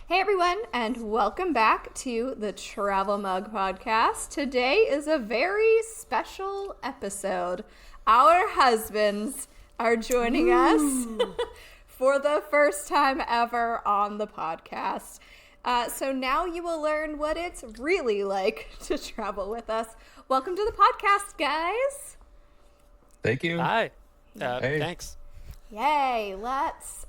Hey everyone, and welcome back to the Travel Mug Podcast. Today is a very special episode. Our husbands are joining us for the first time ever on the podcast. So now you will learn what it's really like to travel with us. Welcome to the podcast, guys. Thank you. Hi. Hey. Thanks. Yay, let's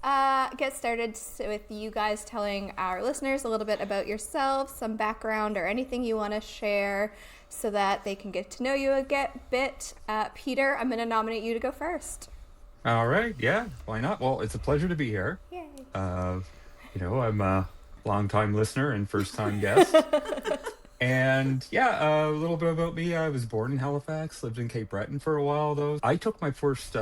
get started with you guys telling our listeners a little bit about yourselves, some background or anything you want to share so that they can get to know you a bit. Peter, I'm going to nominate you to go first. All right. Yeah. Why not? Well, it's a pleasure to be here. Yay. I'm a longtime listener and first-time guest. And yeah, a little bit about me. I was born in Halifax, lived in Cape Breton for a while, though. I took my first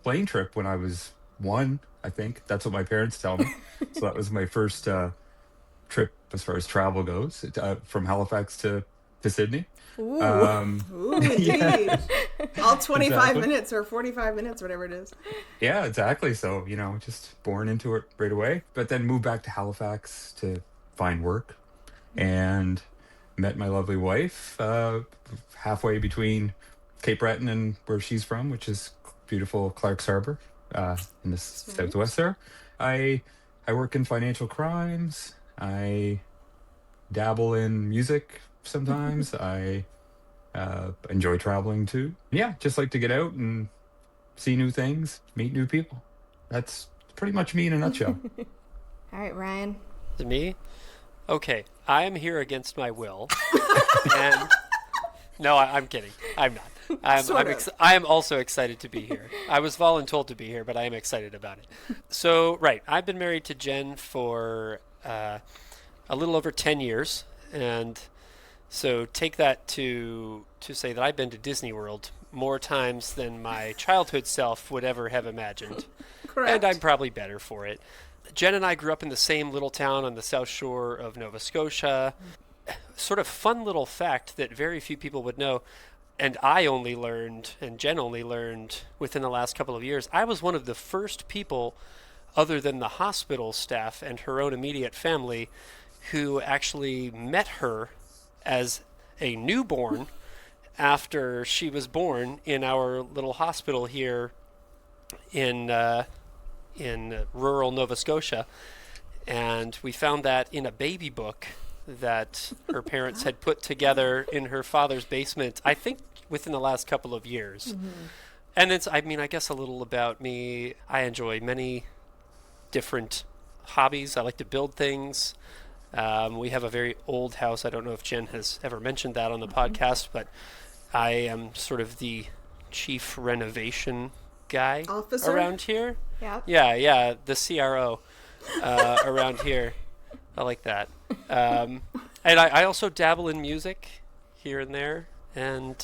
plane trip when I was 1, I think. That's what my parents tell me. So that was my first trip as far as travel goes, from Halifax to Sydney. Ooh. Ooh, indeed. Yeah. All 25 Exactly. minutes or 45 minutes, whatever it is. Yeah, exactly. So, just born into it right away. But then moved back to Halifax to find work and met my lovely wife halfway between Cape Breton and where she's from, which is beautiful Clark's Harbor in the southwest there. I work in financial crimes. I dabble in music sometimes. I enjoy traveling too. Yeah, just like to get out and see new things, meet new people. That's pretty much me in a nutshell. All right, Ryan. To me? Okay. I am here against my will. And no, I'm kidding. I'm not. I am also excited to be here. I was voluntold to be here, but I am excited about it. So, right. I've been married to Jen for a little over 10 years. And so take that to say that I've been to Disney World more times than my childhood self would ever have imagined. Correct. And I'm probably better for it. Jen and I grew up in the same little town on the south shore of Nova Scotia. Sort of fun little fact that very few people would know, and I only learned, and Jen only learned within the last couple of years. I was one of the first people, other than the hospital staff and her own immediate family, who actually met her as a newborn after she was born in our little hospital here in rural Nova Scotia. And we found that in a baby book that her parents had put together in her father's basement, I think within the last couple of years. Mm-hmm. And I guess a little about me. I enjoy many different hobbies. I like to build things. We have a very old house. I don't know if Jen has ever mentioned that on the podcast, but I am sort of the chief renovation guy Officer? around here. Yeah. Yeah, the CRO around here. I like that. And I also dabble in music here and there, and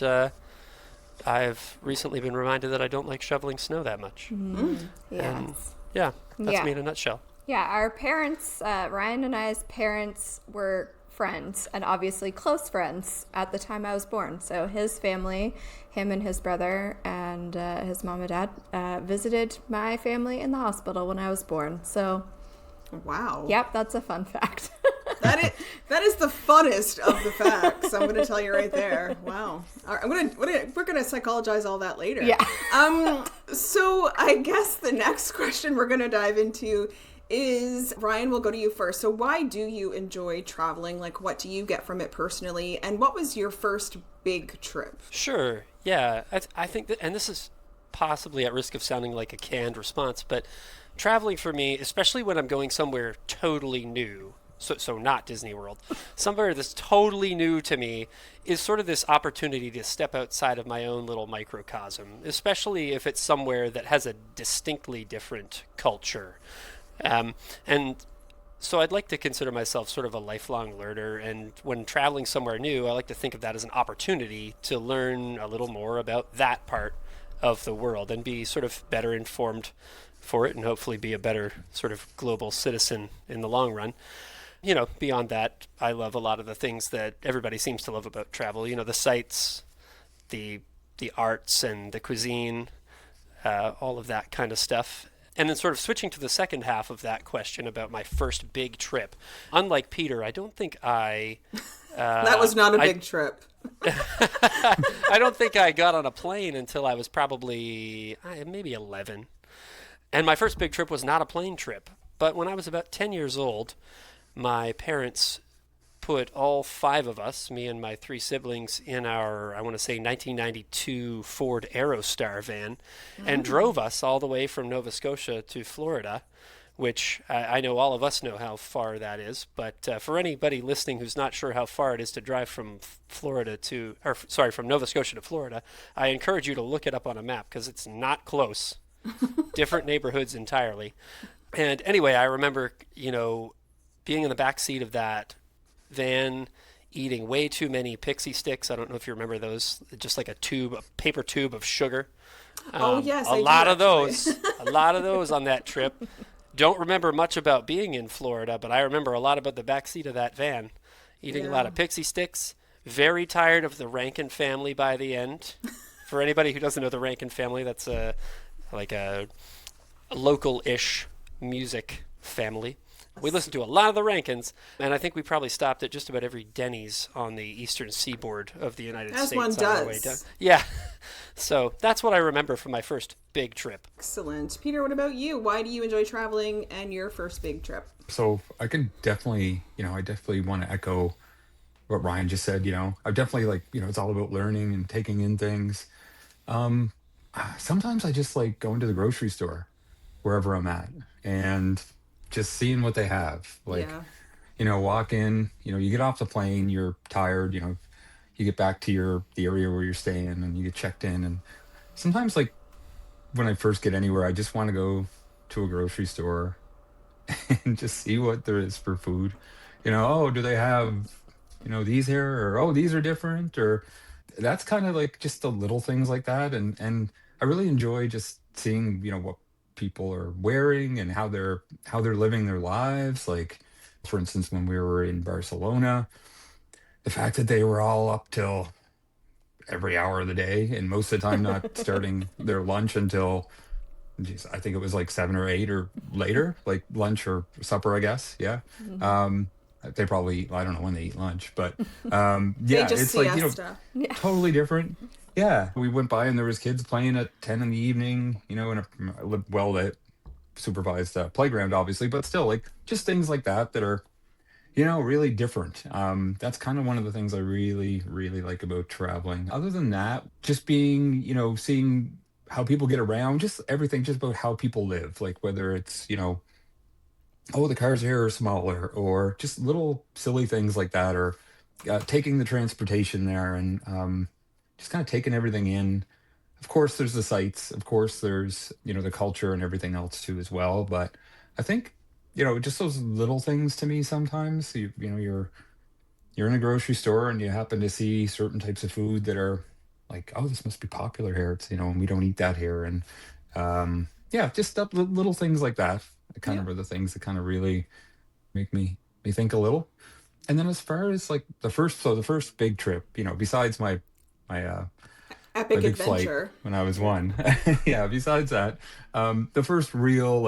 I've recently been reminded that I don't like shoveling snow that much. Mm-hmm. And yeah, that's me in a nutshell. Yeah, our parents, Ryan and I's parents were friends, and obviously close friends at the time I was born. So his family, him and his brother and his mom and dad visited my family in the hospital when I was born. So, wow. Yep, that's a fun fact. That is the funnest of the facts. I'm going to tell you right there. Wow. All right, we're going to psychologize all that later. Yeah. So I guess the next question we're going to dive into is, Ryan, we'll go to you first. So why do you enjoy traveling? Like, what do you get from it personally? And what was your first big trip? Sure. Yeah. I think that, and this is possibly at risk of sounding like a canned response, but traveling for me, especially when I'm going somewhere totally new, so not Disney World, somewhere that's totally new to me, is sort of this opportunity to step outside of my own little microcosm, especially if it's somewhere that has a distinctly different culture. And so I'd like to consider myself sort of a lifelong learner, and when traveling somewhere new, I like to think of that as an opportunity to learn a little more about that part of the world and be sort of better informed for it, and hopefully be a better sort of global citizen in the long run. Beyond that, I love a lot of the things that everybody seems to love about travel. The sights, the arts and the cuisine, all of that kind of stuff. And then sort of switching to the second half of that question about my first big trip. Unlike Peter, I don't think that was not a big trip. I don't think I got on a plane until I was probably maybe 11. And my first big trip was not a plane trip. But when I was about 10 years old, my parents put all 5 of us, me and my 3 siblings, in our, I want to say, 1992 Ford Aerostar van and drove us all the way from Nova Scotia to Florida, which I know all of us know how far that is. But for anybody listening who's not sure how far it is to drive from from Nova Scotia to Florida, I encourage you to look it up on a map because it's not close. Different neighborhoods entirely. And anyway, I remember, being in the back seat of that van, eating way too many pixie sticks. I don't know if you remember those, just like a paper tube of sugar. Oh, yes. A lot of those on that trip. Don't remember much about being in Florida, but I remember a lot about the back seat of that van, eating a lot of pixie sticks, very tired of the Rankin family by the end. For anybody who doesn't know the Rankin family, that's a local-ish music family. We listened to a lot of the Rankins, and I think we probably stopped at just about every Denny's on the eastern seaboard of the United States. As one on our way down. does. Yeah. So that's what I remember from my first big trip. Excellent. Peter, what about you? Why do you enjoy traveling and your first big trip? So I can definitely, I definitely want to echo what Ryan just said. I definitely it's all about learning and taking in things. Sometimes I just like going to the grocery store wherever I'm at and just seeing what they have. Walk in, you get off the plane, you're tired, you get back to the area where you're staying and you get checked in. And sometimes when I first get anywhere, I just want to go to a grocery store and just see what there is for food. Do they have, these here, or, these are different, or that's kind of like just the little things like that. And I really enjoy just seeing, what people are wearing and how they're living their lives. Like, for instance, when we were in Barcelona, the fact that they were all up till every hour of the day and most of the time not starting their lunch until, I think it was like 7 or 8 or later, like lunch or supper, I guess. Yeah. Mm-hmm. They probably, I don't know when they eat lunch, but it's like, totally different. Yeah, we went by and there was kids playing at 10 in the evening, in a well-lit, supervised playground, obviously, but still, like, just things like that are, really different. That's kind of one of the things I really, really like about traveling. Other than that, just being, seeing how people get around, just everything, just about how people live, like whether it's, the cars here are smaller, or just little silly things like that, or taking the transportation there and just kind of taking everything in. Of course, there's the sights. Of course, there's, the culture and everything else too as well. But I think, just those little things to me sometimes, you're in a grocery store and you happen to see certain types of food that are like, this must be popular here. It's, and we don't eat that here. And just little things like that kind of are the things that kind of really make me think a little. And then as far as like the first big trip, besides my epic big adventure flight when I was 1. Yeah, besides that, the first real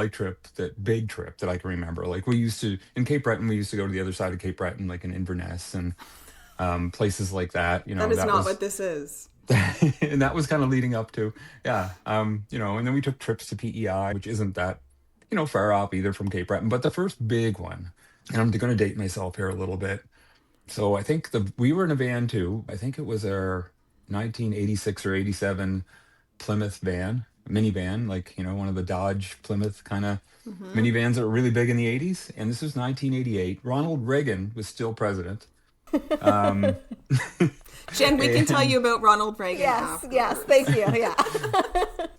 big trip that I can remember, like we used to, in Cape Breton, we used to go to the other side of Cape Breton, like in Inverness and places like that. That is not what this is. And that was kind of leading up to, and then we took trips to PEI, which isn't that, far off either from Cape Breton. But the first big one, and I'm going to date myself here a little bit. So I think we were in a van too. I think it was our 1986 or 87 Plymouth van, minivan, like, one of the Dodge Plymouth kind of minivans that were really big in the 80s. And this was 1988. Ronald Reagan was still president. Jen, we can tell you about Ronald Reagan. Yes, thank you. Yeah.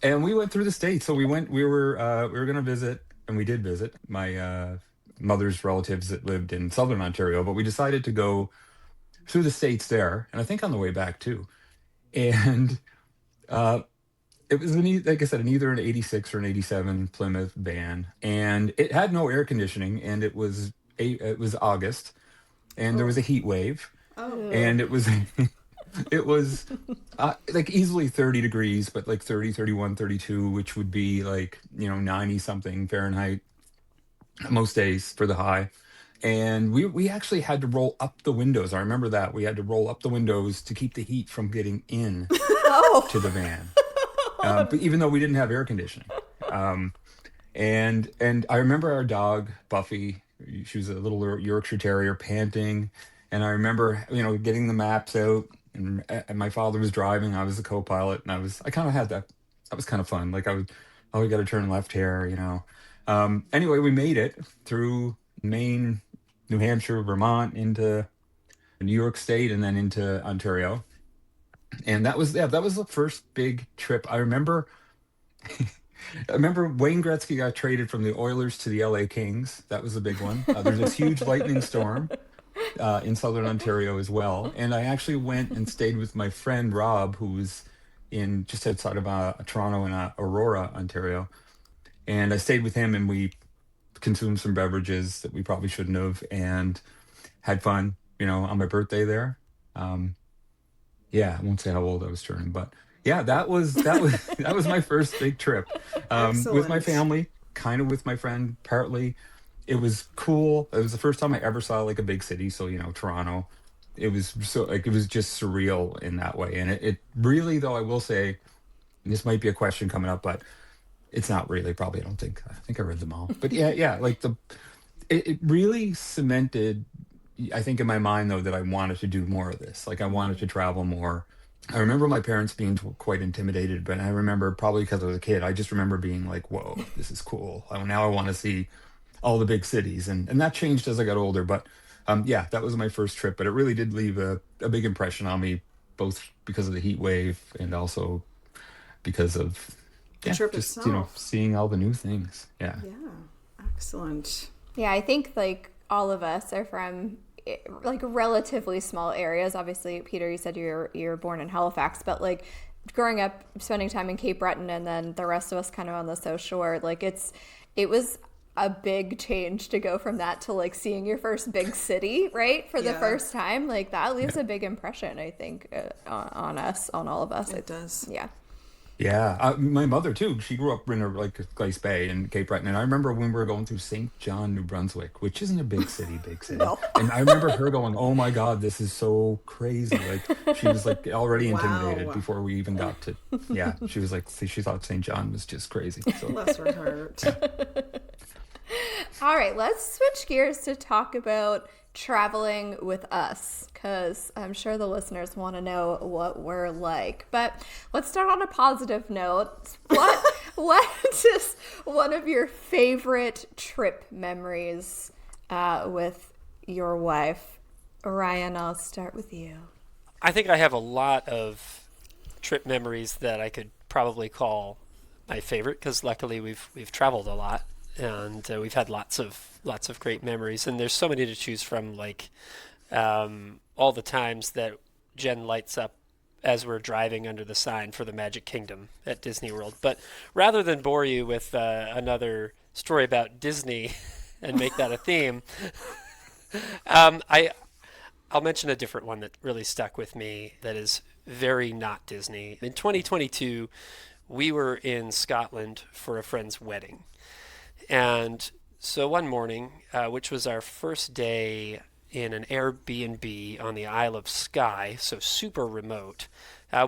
And we went through the States. So we were going to visit, and we did visit my mother's relatives that lived in Southern Ontario, but we decided to go through the States there. And I think on the way back too. And it was, like I said, either an 86 or an 87 Plymouth van. And it had no air conditioning, and it was August, and there was a heat wave. Oh. And it was It was like easily 30 degrees, but like 30, 31, 32, which would be like, 90 something Fahrenheit most days for the high. And we actually had to roll up the windows. I remember that. We had to roll up the windows to keep the heat from getting in to the Oh, van. But even though we didn't have air conditioning. Um, and I remember our dog Buffy. She was a little Yorkshire Terrier, panting. And I remember, getting the maps out, and my father was driving. I was the co-pilot, and I kind of had that. That was kind of fun. Like oh, we got to turn left here. Anyway, we made it through Maine, New Hampshire, Vermont, into New York State, and then into Ontario. And that was the first big trip. I remember Wayne Gretzky got traded from the Oilers to the LA Kings. That was a big one. There's this huge lightning storm in southern Ontario as well. And I actually went and stayed with my friend Rob, who was in just outside of Toronto in Aurora, Ontario. And I stayed with him, and we consumed some beverages that we probably shouldn't have, and had fun, on my birthday there. Um, yeah, I won't say how old I was turning, but yeah, that was that was my first big trip with my Excellent. family, kind of with my friend partly. It was cool. It was the first time I ever saw like a big city, so Toronto. It was so like it was just surreal in that way, and it really, though, I will say, this might be a question coming up, but it's not really. Probably, I don't think. I think I read them all, but yeah, like it really cemented, I think, in my mind, though, that I wanted to do more of this. Like I wanted to travel more. I remember my parents being quite intimidated, but I remember, probably because I was a kid, I just remember being like, whoa, this is cool. Now I want to see all the big cities. And that changed as I got older. But yeah, that was my first trip, but it really did leave a big impression on me, both because of the heat wave and also because of, The yeah, trip just, itself. seeing all the new things. Yeah. Yeah. Excellent. yeah. I think like all of us are from like relatively small areas. Obviously, Peter, you said you're born in Halifax, but like growing up, spending time in Cape Breton, and then the rest of us kind of on the South Shore. Like it was a big change to go from that to like seeing your first big city, right, for the Yeah. first time. Like that leaves a big impression, I think, on us, on all of us. It does. Yeah. Yeah, my mother too. She grew up in like Glace Bay in Cape Breton, and I remember when we were going through St. John, New Brunswick, which isn't a big city, No. and I remember her going, "Oh my God, this is so crazy!" Like she was like already intimidated Wow. before we even got to. Yeah, she was like, she thought St. John was just crazy. So Bless her heart. All right, let's switch gears to talk about traveling with us, because I'm sure the listeners want to know what we're like. But let's start on a positive note. What is one of your favorite trip memories with your wife? Ryan, I'll start with you. I think I have a lot of trip memories that I could probably call my favorite, because luckily we've traveled a lot, and we've had lots of great memories, and there's so many to choose from, like all the times that Jen lights up as we're driving under the sign for the Magic Kingdom at Disney World. But rather than bore you with another story about Disney and make that a theme, I'll mention a different one that really stuck with me that is very not Disney. In 2022, we were in Scotland for a friend's wedding. And so one morning, which was our first day in an Airbnb on the Isle of Skye, so super remote,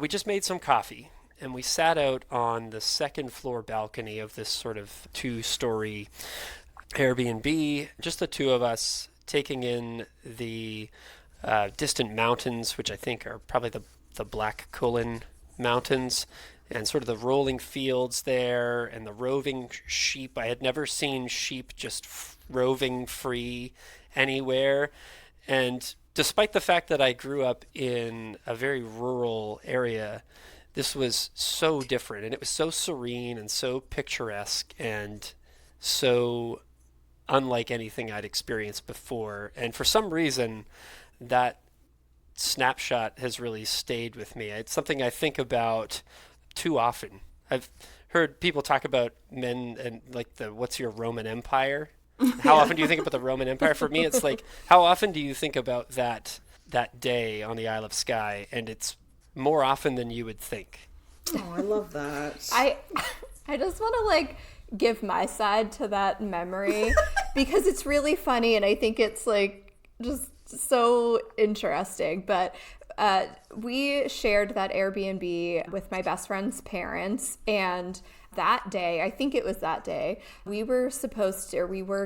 we just made some coffee. And we sat out on the second floor balcony of this sort of 2-story Airbnb, just the two of us, taking in the distant mountains, which I think are probably the Black Cullen Mountains, and sort of the rolling fields there, and the roving sheep. I had never seen sheep just roving free anywhere. And despite the fact that I grew up in a very rural area, this was so different, and it was so serene and so picturesque and so unlike anything I'd experienced before. And for some reason, that snapshot has really stayed with me. It's something I think about too often. I've heard people talk about men and like what's your Roman Empire? How often do you think about the Roman Empire? For me, it's like, how often do you think about that that day on the Isle of Skye, and it's more often than you would think. Oh, I love that. I just want to like give my side to that memory because it's really funny and I think it's like just so interesting. But we shared that Airbnb with my best friend's parents, and that day, I think it was that day, we were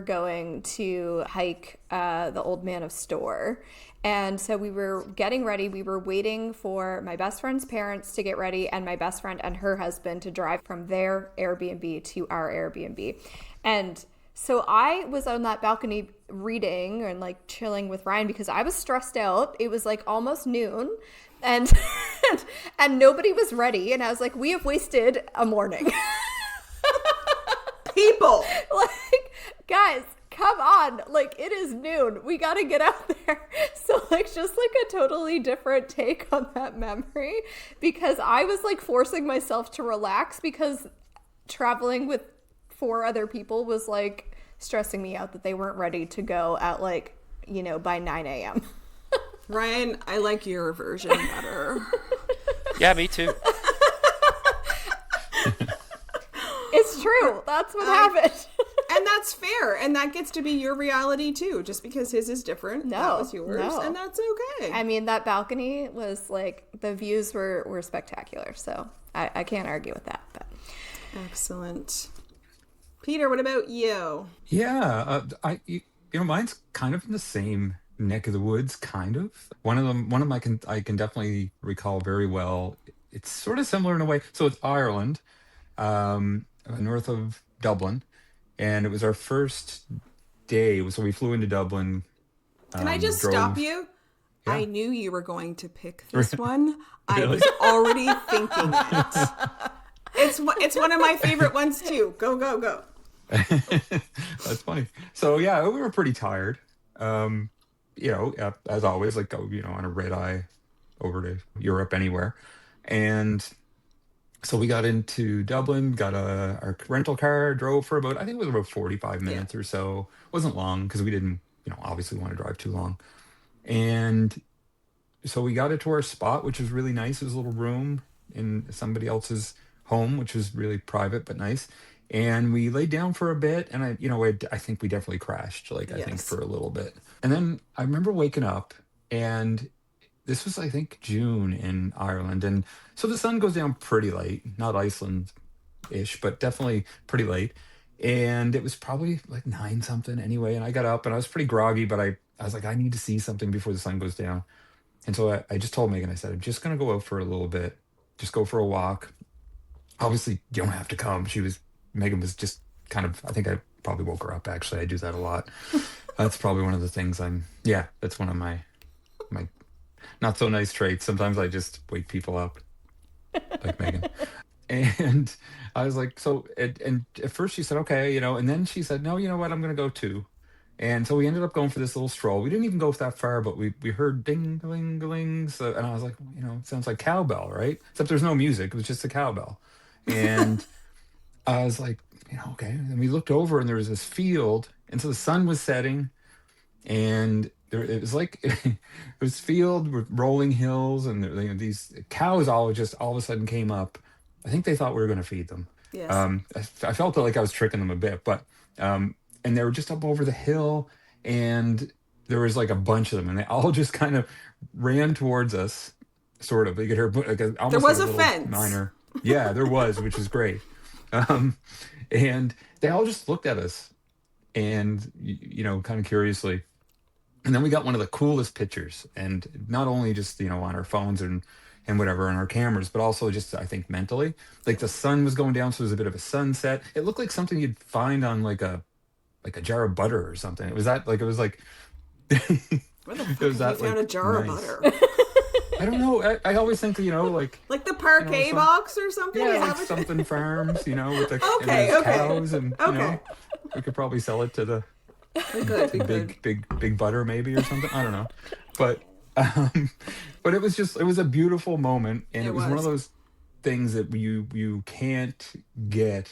going to hike the Old Man of Store. And so we were getting ready. We were waiting for my best friend's parents to get ready and my best friend and her husband to drive from their Airbnb to our Airbnb. And so I was on that balcony reading and like chilling with Ryan because I was stressed out. It was like almost noon and and nobody was ready. And I was like, we have wasted a morning. People! Like, guys, come on. Like, it is noon. We got to get out there. So, like, just like a totally different take on that memory because I was like forcing myself to relax because traveling with 4 other people was like stressing me out that they weren't ready to go at like, you know, by 9 a.m. Ryan, I like your version better. Yeah, me too. It's true. That's what happened. And that's fair. And that gets to be your reality too. Just because his is different, that was yours. No. And that's okay. I mean, that balcony was like, the views were spectacular. So I can't argue with that. But Excellent. Peter, what about you? Yeah, mine's kind of in the same neck of the woods, kind of. One of my I can definitely recall very well. It's sort of similar in a way. So it's Ireland, north of Dublin, and it was our first day. So we flew into Dublin. Can I just stop you? Yeah. I knew you were going to pick this one. Really? I was already thinking it. It's one of my favorite ones too. Go, go, go. That's funny. So yeah, we were pretty tired. As always, like go, on a red eye over to Europe anywhere. And so we got into Dublin, got our rental car, drove for I think it was about 45 minutes or so. It wasn't long because we didn't, obviously want to drive too long. And so we got it to our spot, which was really nice. It was a little room in somebody else's home, which was really private but nice. And we laid down for a bit, and I think we definitely crashed, I think for a little bit. And then I remember waking up, and this was, I think, June in Ireland. And so the sun goes down pretty late, not Iceland-ish, but definitely pretty late. And it was probably like 9 something anyway. And I got up, and I was pretty groggy, but I was like, I need to see something before the sun goes down. And so I just told Megan, I said, I'm just going to go out for a little bit, just go for a walk. Obviously, you don't have to come. Megan was just kind of, I think I probably woke her up, actually. I do that a lot. That's probably one of the things that's one of my not so nice traits. Sometimes I just wake people up, like Megan. And I was like, and at first she said, okay, and then she said, no, you know what, I'm going to go too. And so we ended up going for this little stroll. We didn't even go that far, but we heard ding-a-ling-a-ling. And I was like, it sounds like cowbell, right? Except there's no music. It was just a cowbell. And I was like, okay. And we looked over, and there was this field. And so the sun was setting, and it was like it was field with rolling hills, and these cows all of a sudden came up. I think they thought we were going to feed them. Yes. I felt like I was tricking them a bit, but and they were just up over the hill, and there was like a bunch of them, and they all just kind of ran towards us, sort of. You could hear almost there was like a fence. Minor, yeah, there was, which is great. And they all just looked at us, and kind of curiously. And then we got one of the coolest pictures, and not only just on our phones and whatever on our cameras, but also just I think mentally, like the sun was going down, so there was a bit of a sunset. It looked like something you'd find on like a jar of butter or something. It was like where the fuck have you found a jar of butter? I don't know. I always think like the parquet box or something. Yeah, like something farms, with the cows, and we could probably sell it to the big butter maybe or something. I don't know, but it was a beautiful moment, and it was one of those things that you can't get.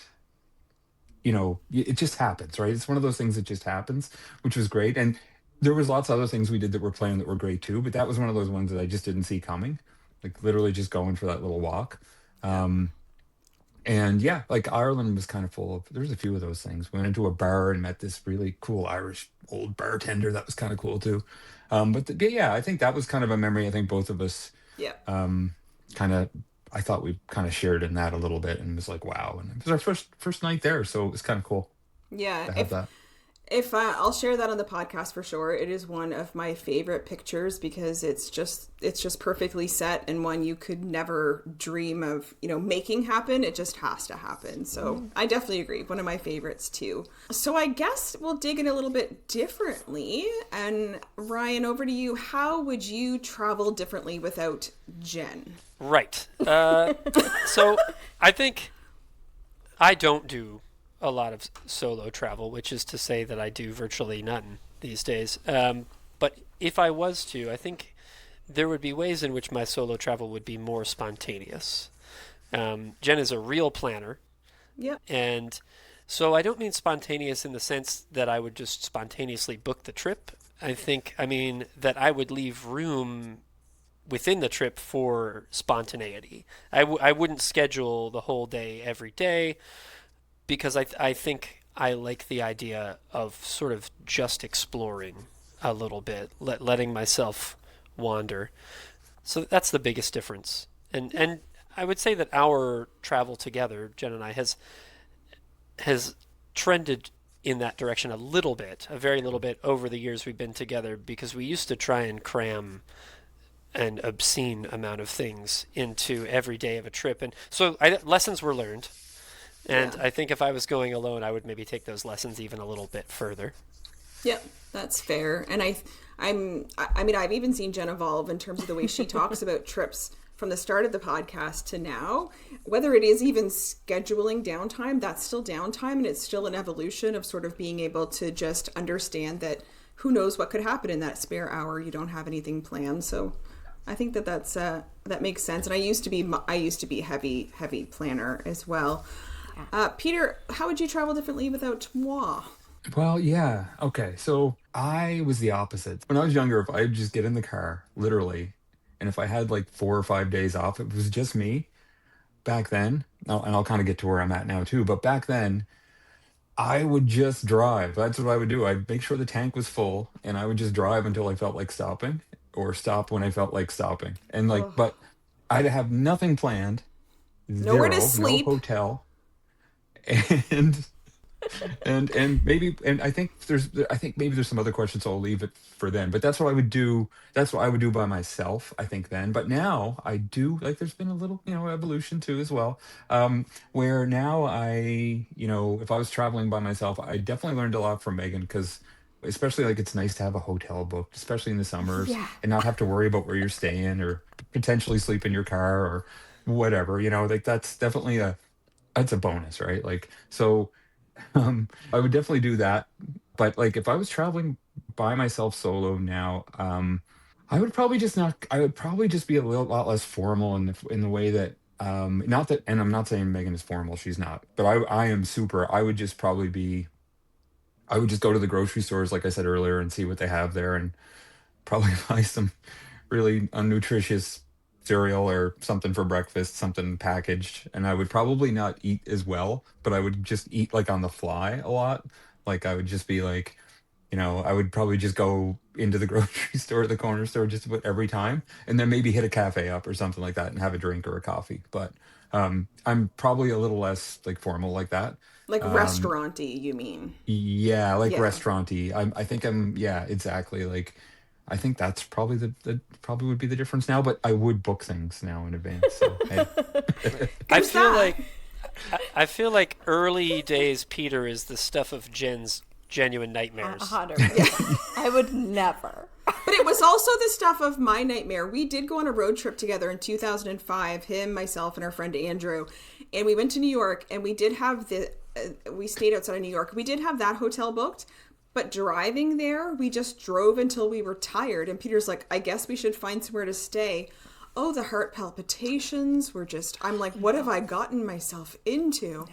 It just happens, right? It's one of those things that just happens, which was great. And there was lots of other things we did that were planned that were great too, but that was one of those ones that I just didn't see coming. Like literally just going for that little walk. Yeah. And yeah, like Ireland was kind of full of, there was a few of those things. We went into a bar and met this really cool Irish old bartender. That was kind of cool too. But yeah, I think that was kind of a memory. I think both of us Yeah. kind of, I thought we kind of shared in that a little bit, and was like, wow. And it was our first night there. So it was kind of cool Yeah. to have that. If I'll share that on the podcast for sure. It is one of my favorite pictures because it's just perfectly set, and one you could never dream of, making happen. It just has to happen. So I definitely agree. One of my favorites too. So I guess we'll dig in a little bit differently. And Ryan, over to you. How would you travel differently without Jen? Right. So I think I don't do a lot of solo travel, which is to say that I do virtually none these days. But if I was to, I think there would be ways in which my solo travel would be more spontaneous. Jen is a real planner. Yep. And so I don't mean spontaneous in the sense that I would just spontaneously book the trip. I mean that I would leave room within the trip for spontaneity. I wouldn't schedule the whole day every day, because I think I like the idea of sort of just exploring a little bit, letting myself wander. So that's the biggest difference. And I would say that our travel together, Jen and I, has trended in that direction a little bit, a very little bit over the years we've been together, because we used to try and cram an obscene amount of things into every day of a trip. And so lessons were learned. And Yeah. I think if I was going alone, I would maybe take those lessons even a little bit further. Yep, that's fair. And I mean, I've even seen Jen evolve in terms of the way she talks about trips from the start of the podcast to now. Whether it is even scheduling downtime, that's still downtime, and it's still an evolution of sort of being able to just understand that who knows what could happen in that spare hour. You don't have anything planned, so I think that makes sense. And I used to be heavy planner as well. Peter, how would you travel differently without moi? Well, yeah. Okay. So I was the opposite. When I was younger, if I would just get in the car, literally, and if I had like 4 or 5 days off, it was just me back then. And I'll kind of get to where I'm at now too. But back then, I would just drive. That's what I would do. I'd make sure the tank was full, and I would just drive until I felt like stopping, or stop when I felt like stopping. And like, Ugh. but I'd have nothing planned, Nowhere to zero, sleep. no hotel, and I think maybe there's some other questions, so I'll leave it for then. But that's what I would do. That's what I would do by myself, I think then. But now I do, like, there's been a little, evolution too as well. Where now if I was traveling by myself, I definitely learned a lot from Meggan, because especially like it's nice to have a hotel booked, especially in the summers, Yeah. and not have to worry about where you're staying, or potentially sleep in your car or whatever. Like that's definitely that's a bonus, right? Like, so I would definitely do that. But like if I was traveling by myself solo now, I would probably just be a lot less formal in the way that, not that, and I'm not saying Meggan is formal, she's not, but I am super. I would just go to the grocery stores, like I said earlier, and see what they have there, and probably buy some really unnutritious cereal or something for breakfast, something packaged. And I would probably not eat as well, but I would just eat like on the fly a lot. Like I would just be like, I would probably just go into the grocery store, the corner store, just about every time, and then maybe hit a cafe up or something like that and have a drink or a coffee. But I'm probably a little less like formal like that. Like restaurant-y, you mean? Yeah, like Yeah. restaurant-y. I think yeah, exactly. Like I think that's probably the probably would be the difference now, but I would book things now in advance. So hey. There's that. I feel like early days Peter is the stuff of Jen's genuine nightmares. 100%. I would never. But it was also the stuff of my nightmare. We did go on a road trip together in 2005, him, myself, and our friend Andrew. And we went to New York, and we did have we stayed outside of New York. We did have that hotel booked, but driving there, we just drove until we were tired. And Peter's like, I guess we should find somewhere to stay. Oh, the heart palpitations were just, I'm like, what have I gotten myself into?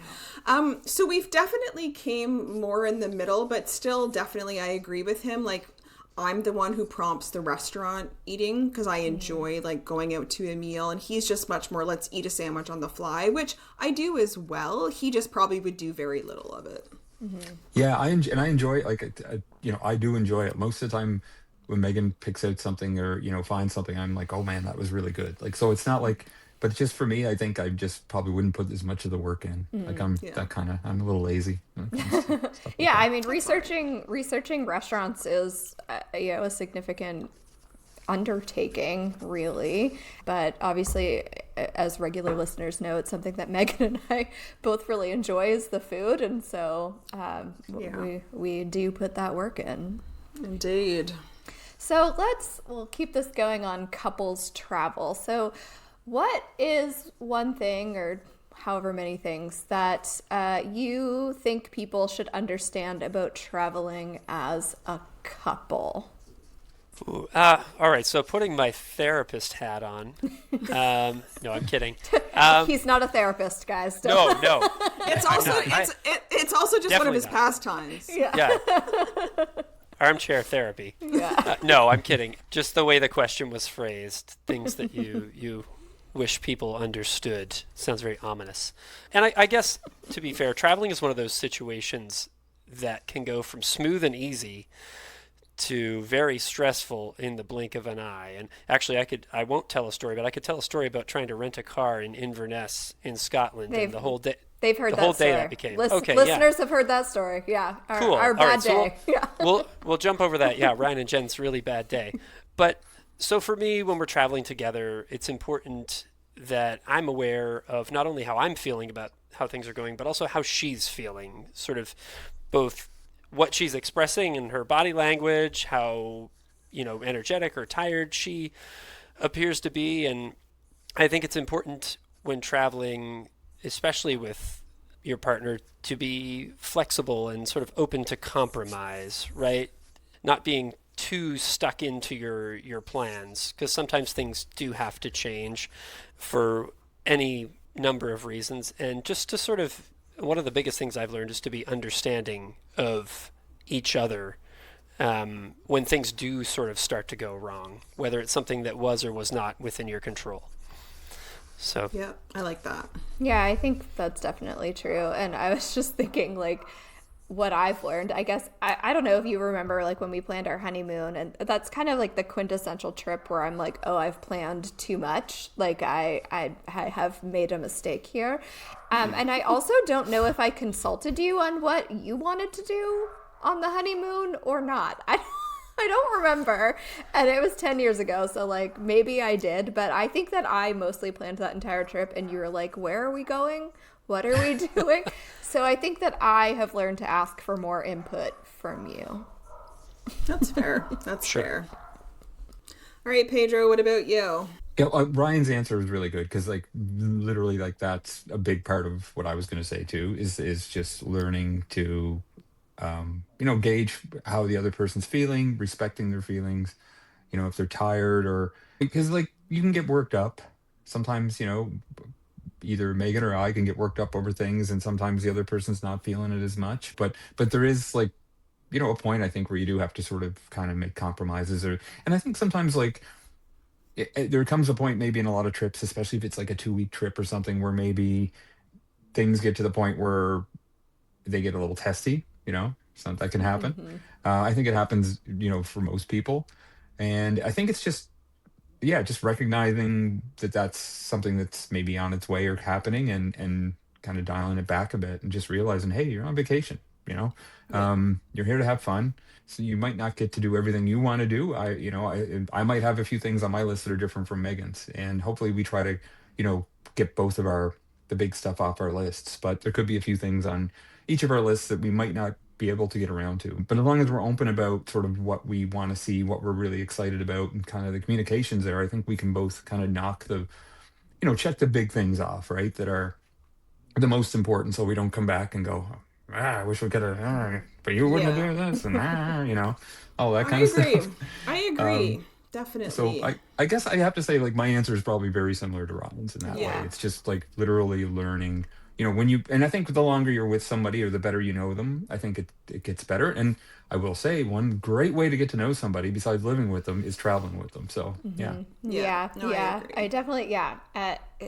So we've definitely came more in the middle, but still definitely I agree with him. Like, I'm the one who prompts the restaurant eating because I enjoy like going out to a meal, and he's just much more let's eat a sandwich on the fly, which I do as well. He just probably would do very little of it. Yeah, I enjoy like I do enjoy it most of the time. When Megan picks out something or finds something, I'm like, oh man, that was really good. Like, so it's not like, but it's just for me, I think I just probably wouldn't put as much of the work in. Like I'm a little lazy when it comes to stuff like Yeah, that. I mean, researching restaurants is a significant undertaking, really. But obviously, as regular listeners know, it's something that Megan and I both really enjoy is the food, and so we do put that work in. Indeed. So we'll keep this going on couples travel. So what is one thing or however many things that you think people should understand about traveling as a couple? Ooh, all right, so putting my therapist hat on. No, I'm kidding. He's not a therapist, guys. No. It's also it's also just one of Definitely his not. pastimes. Yeah. Armchair therapy. Yeah. No, I'm kidding. Just the way the question was phrased, things that you wish people understood. Sounds very ominous. And I guess, to be fair, traveling is one of those situations that can go from smooth and easy to very stressful in the blink of an eye. And actually, I won't tell a story, but I could tell a story about trying to rent a car in Inverness in Scotland and the whole day. They've heard the that whole story. day that became. Listeners have heard that story. Yeah. Cool. Our All bad right, so day. Yeah. we'll jump over that. Yeah, Ryan and Jen's really bad day. But so for me, when we're traveling together, it's important that I'm aware of not only how I'm feeling about how things are going, but also how she's feeling, sort of both what she's expressing in her body language, how, energetic or tired she appears to be. And I think it's important when traveling, especially with your partner, to be flexible and sort of open to compromise, right? Not being too stuck into your plans, because sometimes things do have to change for any number of reasons. And just to sort of, one of the biggest things I've learned is to be understanding of each other when things do sort of start to go wrong, whether it's something that was or was not within your control. So Yeah, I like that. Yeah, I think that's definitely true. And I was just thinking, like, what I've learned, I guess, I don't know if you remember, like, when we planned our honeymoon, and that's kind of like the quintessential trip where I'm like, oh, I've planned too much. Like, I have made a mistake here. And I also don't know if I consulted you on what you wanted to do on the honeymoon or not. I don't remember. And it was 10 years ago, so like maybe I did, but I think that I mostly planned that entire trip and you were like, where are we going? What are we doing? So I think that I have learned to ask for more input from you. That's fair. That's Sure. fair. All right, Pedro, what about you? Yeah, Ryan's answer was really good because, like, literally, like that's a big part of what I was going to say too. Is just learning to, gauge how the other person's feeling, respecting their feelings. If they're tired or because, like, you can get worked up. Sometimes, either Megan or I can get worked up over things, and sometimes the other person's not feeling it as much. But there is, like, a point I think where you do have to sort of kind of make compromises, and I think sometimes, like, there comes a point maybe in a lot of trips, especially if it's like a 2-week trip or something, where maybe things get to the point where they get a little testy, so that can happen. Mm-hmm. I think it happens, for most people. And I think it's just recognizing that that's something that's maybe on its way or happening, and kind of dialing it back a bit and just realizing, hey, you're on vacation, you're here to have fun. So you might not get to do everything you want to do. I might have a few things on my list that are different from Megan's, and hopefully we try to, get both of the big stuff off our lists. But there could be a few things on each of our lists that we might not be able to get around to. But as long as we're open about sort of what we want to see, what we're really excited about, and kind of the communications there, I think we can both kind of knock check the big things off, right? That are the most important, so we don't come back and go, I wish we could have, but you wouldn't have done this, and all that kind of stuff. I agree. Definitely. So I guess I have to say, like, my answer is probably very similar to Robin's in that way. It's just like literally learning when and I think the longer you're with somebody or the better you know them, I think it gets better. And I will say one great way to get to know somebody besides living with them is traveling with them. So yeah. Yeah, No, I yeah. agree. I definitely,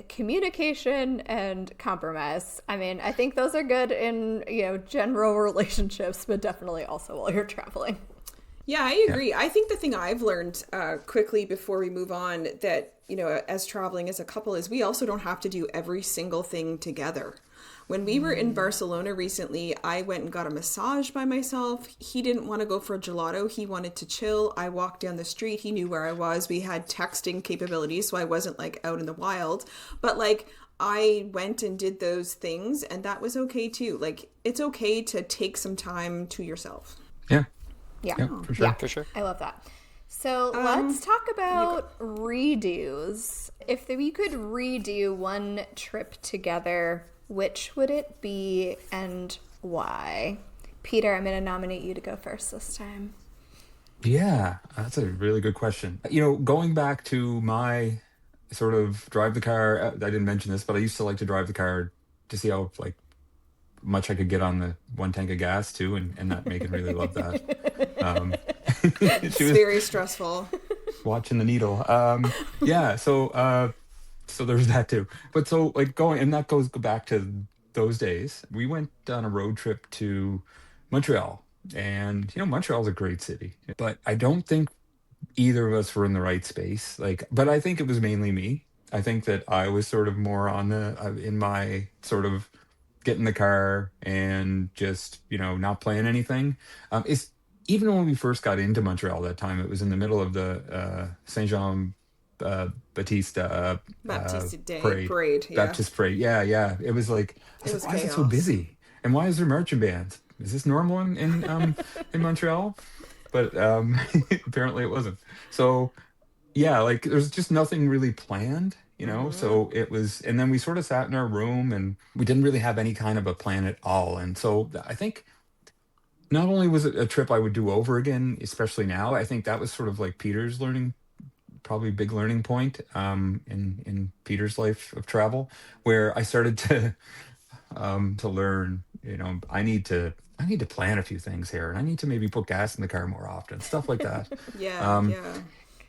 communication and compromise. I mean, I think those are good in, general relationships, but definitely also while you're traveling. Yeah, I agree. I think the thing I've learned quickly before we move on that, as traveling as a couple is we also don't have to do every single thing together. When we were in Barcelona recently, I went and got a massage by myself. He didn't want to go for a gelato. He wanted to chill. I walked down the street. He knew where I was. We had texting capabilities, so I wasn't like out in the wild. But like I went and did those things, and that was okay too. Like it's okay to take some time to yourself. Yeah. Yeah. For sure. Yeah, For sure. I love that. So let's talk about redos. If we could redo one trip together, which would it be and why? Peter, I'm going to nominate you to go first this time. Yeah, that's a really good question. Going back to my sort of drive the car, I didn't mention this, but I used to like to drive the car to see how like much I could get on the one tank of gas too, and that Megan really loved that. It's She was very stressful. watching the needle. Yeah, so there's that too. But so like going, and that goes back to those days. We went on a road trip to Montreal, and Montreal's a great city, but I don't think either of us were in the right space. But I think it was mainly me. I think that I was sort of more on the in my sort of get in the car and just not plan anything. It's even when we first got into Montreal that time, it was in the middle of the Saint Jean Baptiste Baptiste Day parade. parade. Yeah. Baptist parade. Yeah. It was like, It was why is it so chaos. busy? And why is there marching bands? Is this normal in Montreal? But apparently it wasn't. So yeah, like there's just nothing really planned, So it was, and then we sort of sat in our room and we didn't really have any kind of a plan at all. And so I think not only was it a trip I would do over again, especially now, I think that was sort of like Peter's probably big learning point in Peter's life of travel, where I started to learn, I need to plan a few things here, and I need to maybe put gas in the car more often, stuff like that. Yeah.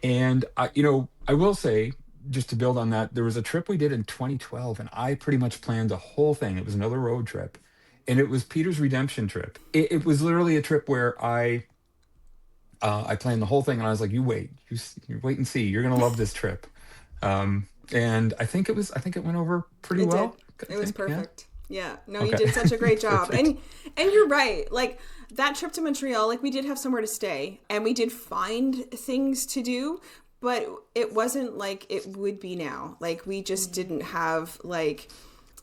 And I will say, just to build on that, there was a trip we did in 2012, and I pretty much planned the whole thing. It was another road trip, and it was Peter's redemption trip. It was literally a trip where I planned the whole thing, and I was like, "You wait, you wait and see. You're gonna love this trip." And I think it went over pretty It well. did. It was perfect. Yeah. No, you Okay. did such a great job. And you're right. Like that trip to Montreal, like we did have somewhere to stay and we did find things to do, but it wasn't like it would be now. Like we just didn't have like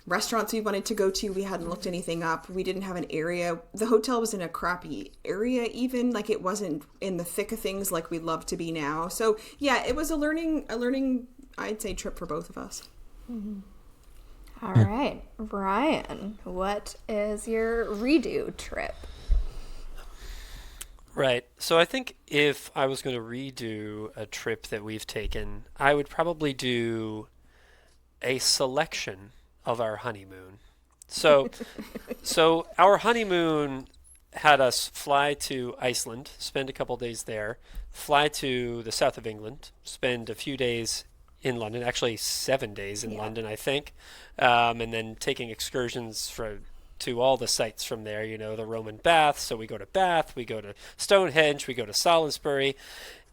restaurants we wanted to go to. We hadn't looked anything up. We didn't have an area. The hotel was in a crappy area even. Like it wasn't in the thick of things like we'd love to be now. So yeah, it was a learning, I'd say, trip for both of us. Mm-hmm. All right, Ryan, what is your redo trip? Right. So I think if I was going to redo a trip that we've taken, I would probably do a selection of our honeymoon. So our honeymoon had us fly to Iceland, spend a couple days there, fly to the south of England, spend a few days in London, actually 7 days in London, I think, and then taking excursions to all the sites from there, the Roman baths. So we go to Bath, we go to Stonehenge, we go to Salisbury,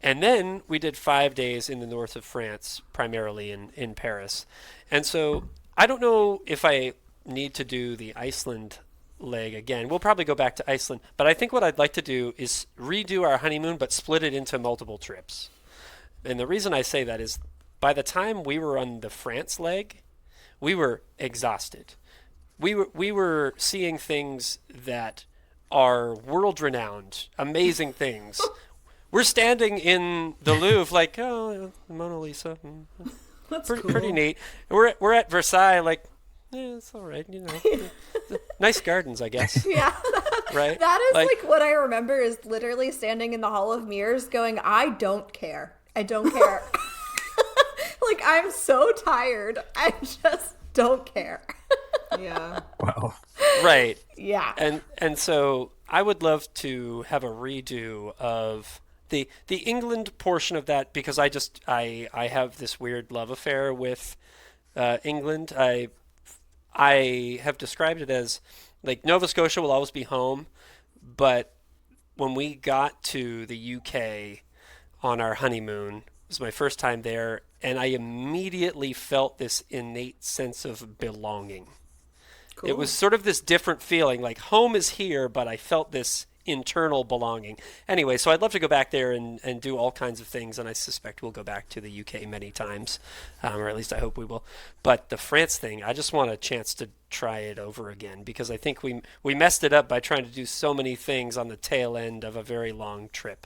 and then we did 5 days in the north of France, primarily in Paris. And so I don't know if I need to do the Iceland leg again. We'll probably go back to Iceland, but I think what I'd like to do is redo our honeymoon, but split it into multiple trips. And the reason I say that is by the time we were on the France leg, we were exhausted. We were seeing things that are world-renowned, amazing things. We're standing in the Louvre like, oh, the Mona Lisa. That's pretty neat. We're at Versailles like, it's all right, nice gardens, I guess. Yeah. Right? That is like what I remember is literally standing in the Hall of Mirrors going, I don't care. I don't care. Like, I'm so tired. I just don't care. Yeah. Wow. Right. Yeah. And so I would love to have a redo of the England portion of that, because I have this weird love affair with England. I have described it as like Nova Scotia will always be home, but when we got to the UK on our honeymoon, it was my first time there, and I immediately felt this innate sense of belonging. Cool. It was sort of this different feeling, like home is here, but I felt this internal belonging. Anyway, so I'd love to go back there and do all kinds of things, and I suspect we'll go back to the UK many times, or at least I hope we will. But the France thing, I just want a chance to try it over again, because I think we messed it up by trying to do so many things on the tail end of a very long trip.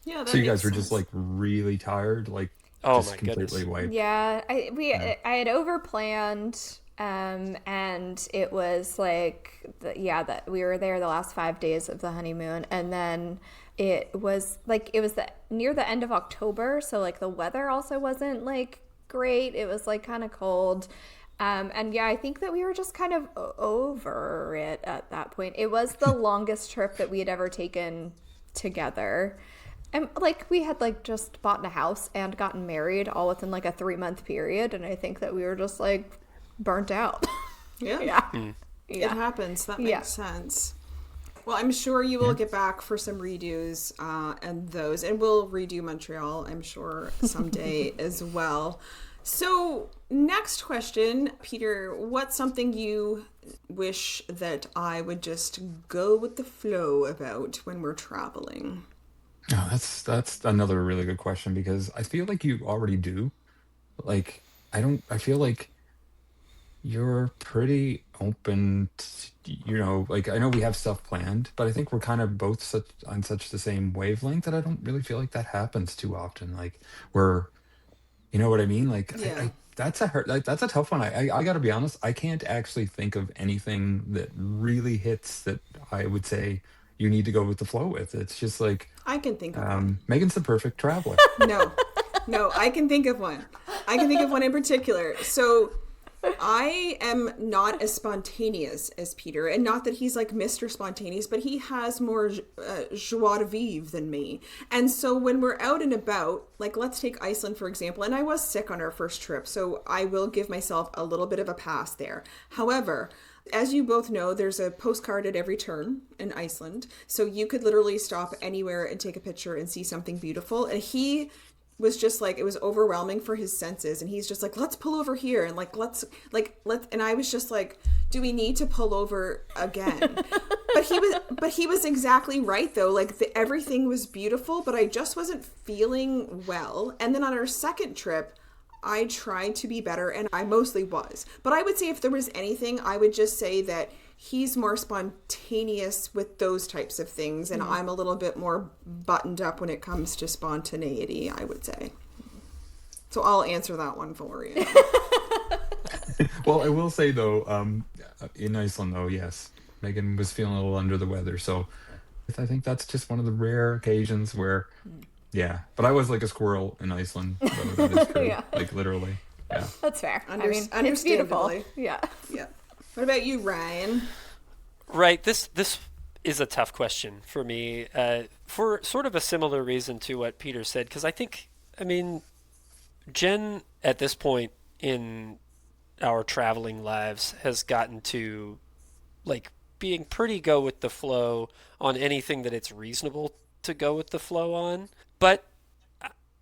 Yeah, that So you guys makes were just sense. like really tired, like Oh just my completely goodness. wiped. Yeah, I had overplanned, and it was like that we were there the last 5 days of the honeymoon, and then it was near the end of October, so like the weather also wasn't like great. It was like kind of cold. And yeah, I think that we were just kind of over it at that point. It was the longest trip that we had ever taken together. And like we had like just bought a house and gotten married all within like a 3-month period, and I think that we were just like burnt out. Yeah. Yeah. It Yeah. happens. That makes Yeah. sense. Well, I'm sure you will get back for some redos and we'll redo Montreal, I'm sure, someday as well. So, next question, Peter, what's something you wish that I would just go with the flow about when we're traveling? Oh, that's another really good question because I feel like you already do. Like I feel like you're pretty open like I know we have stuff planned, but I think we're kind of both such on such the same wavelength that I don't really feel like that happens too often. Like we're you know what I mean? Like Yeah. I that's a hard like, that's a tough one. I gotta be honest, I can't actually think of anything that really hits that I would say you need to go with the flow with. It's just like I can think of one. Megan's the perfect traveler. No, no, I can think of one. I can think of one in particular. So I am not as spontaneous as Peter, and not that he's like Mr. Spontaneous, but he has more joie de vivre than me. And so when we're out and about, like let's take Iceland for example, and I was sick on our first trip, so I will give myself a little bit of a pass there. However, as you both know, there's a postcard at every turn in Iceland. So you could literally stop anywhere and take a picture and see something beautiful. And he was just like, it was overwhelming for his senses. And he's just like, let's pull over here. And let's, and I was just like, do we need to pull over again? But he was exactly right though. Like everything was beautiful, but I just wasn't feeling well. And then on our second trip, I tried to be better, and I mostly was. But I would say if there was anything, I would just say that he's more spontaneous with those types of things, and I'm a little bit more buttoned up when it comes to spontaneity, I would say. So I'll answer that one for you. Well, I will say though, in Iceland though, yes, Megan was feeling a little under the weather, so I think that's just one of the rare occasions where, yeah. But I was like a squirrel in Iceland. So that is true. Yeah. Like literally, yeah. That's fair. I mean, it's understandably. beautiful. Yeah. Yeah. What about you, Ryan? Right. This is a tough question for me, for sort of a similar reason to what Peter said, because I mean, Jen at this point in our traveling lives has gotten to like being pretty go with the flow on anything that it's reasonable to go with the flow on. But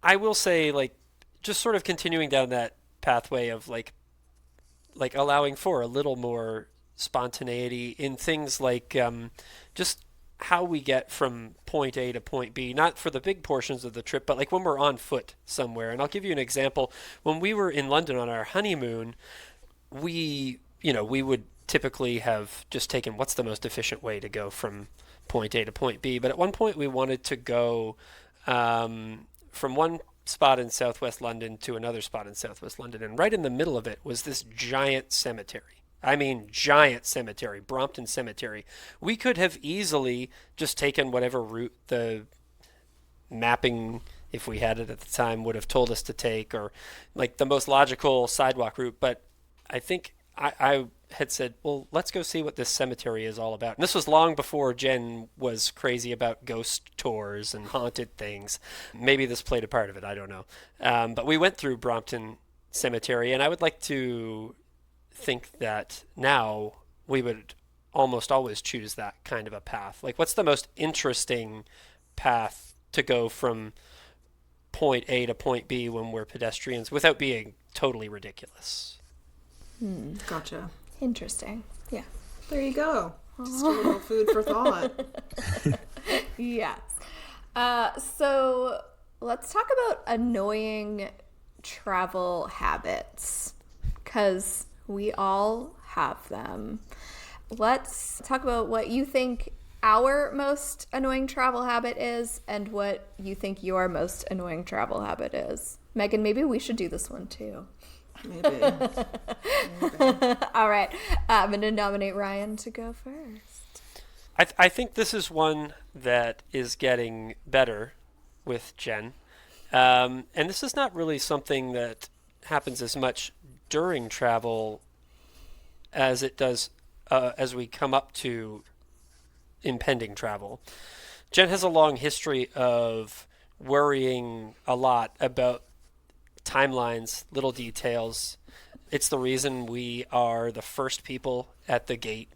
I will say, like, just sort of continuing down that pathway of like allowing for a little more spontaneity in things like just how we get from point A to point B, not for the big portions of the trip, but like when we're on foot somewhere. And I'll give you an example. When we were in London on our honeymoon, we would typically have just taken what's the most efficient way to go from point A to point B. But at one point we wanted to go from one spot in southwest London to another spot in southwest London. And right in the middle of it was this giant cemetery. I mean, giant cemetery, Brompton Cemetery. We could have easily just taken whatever route the mapping, if we had it at the time, would have told us to take, or like the most logical sidewalk route. But I think I had said, well, let's go see what this cemetery is all about. And this was long before Jen was crazy about ghost tours and haunted things. Maybe this played a part of it. I don't know. But we went through Brompton Cemetery, and I would like to think that now we would almost always choose that kind of a path. Like, what's the most interesting path to go from point A to point B when we're pedestrians without being totally ridiculous? Gotcha. Interesting. Yeah. There you go. Just a little food for thought. Yes. So let's talk about annoying travel habits, because we all have them. Let's talk about what you think our most annoying travel habit is and what you think your most annoying travel habit is. Megan, maybe we should do this one too. Maybe. All right. I'm going to nominate Ryan to go first. I think this is one that is getting better with Jen. And this is not really something that happens as much during travel as it does as we come up to impending travel. Jen has a long history of worrying a lot about timelines, little details. It's the reason we are the first people at the gate